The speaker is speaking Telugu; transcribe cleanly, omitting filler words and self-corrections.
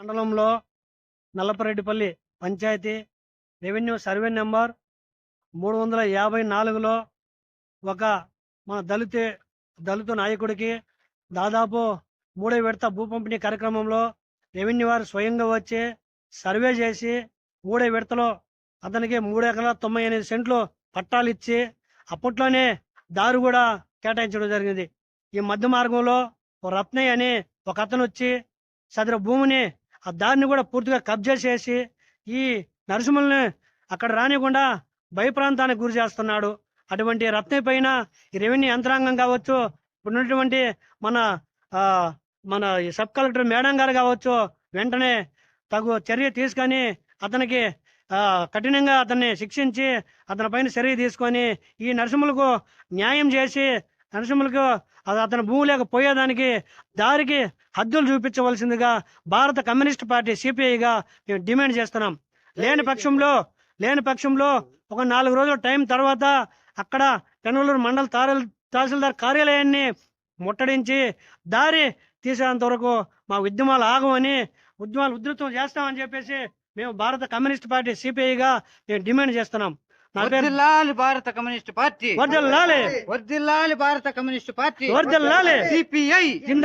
మండలంలో Nallapareddipalli panchayat revenue survey number 354లో ఒక మన దళిత నాయకుడికి దాదాపు 3వ విడత భూ పంపిణీ కార్యక్రమంలో రెవెన్యూ వారు స్వయంగా వచ్చి సర్వే చేసి 3వ విడతలో అతనికి 3 ఎకరాల 98 సెంట్లు పట్టాలు ఇచ్చి అప్పట్లోనే దారి కూడా కేటాయించడం జరిగింది. ఈ మధ్య మార్గంలో ఓ రత్నయ్య అని ఒక అతను వచ్చి సదరు భూమిని ఆ దారిని కూడా పూర్తిగా కబ్జా చేసి ఈ నరసింహుల్ని అక్కడ రానికుండా భయప్రాంతానికి గురి చేస్తున్నాడు. అటువంటి రత్నయ్య పైన ఈ రెవెన్యూ యంత్రాంగం కావచ్చు, ఇప్పుడున్నటువంటి మన ఆ, మన ఈ సబ్ కలెక్టర్ మేడం గారు కావచ్చు, వెంటనే తగు చర్య తీసుకొని అతనికి కఠినంగా అతన్ని శిక్షించి అతని పైన చర్య తీసుకొని ఈ నరసింహులకు న్యాయం చేసి నరసింహులకు అతని భూమి లేకపోయేదానికి దారికి హద్దులు చూపించవలసిందిగా భారత కమ్యూనిస్ట్ పార్టీ సిపిఐగా మేము డిమాండ్ చేస్తున్నాం. లేని పక్షంలో ఒక 4 రోజుల టైం తర్వాత అక్కడ పెనమలూరు మండల తహసీల్దార్ కార్యాలయాన్ని ముట్టడించి దారి తీసేంత వరకు మా ఉద్యమాలు ఆగమని ఉద్యమాలు ఉధృతం చేస్తామని చెప్పేసి మేము భారత కమ్యూనిస్ట్ పార్టీ సిపిఐగా మేము డిమాండ్ చేస్తున్నాం. వర్ధిల్లాలి భారత కమ్యూనిస్ట్ పార్టీ, వర్ధిల్లాలి వర్ధిల్లాలి భారత కమ్యూనిస్ట్ పార్టీ, వర్ధిల్లాలి సిపిఐ.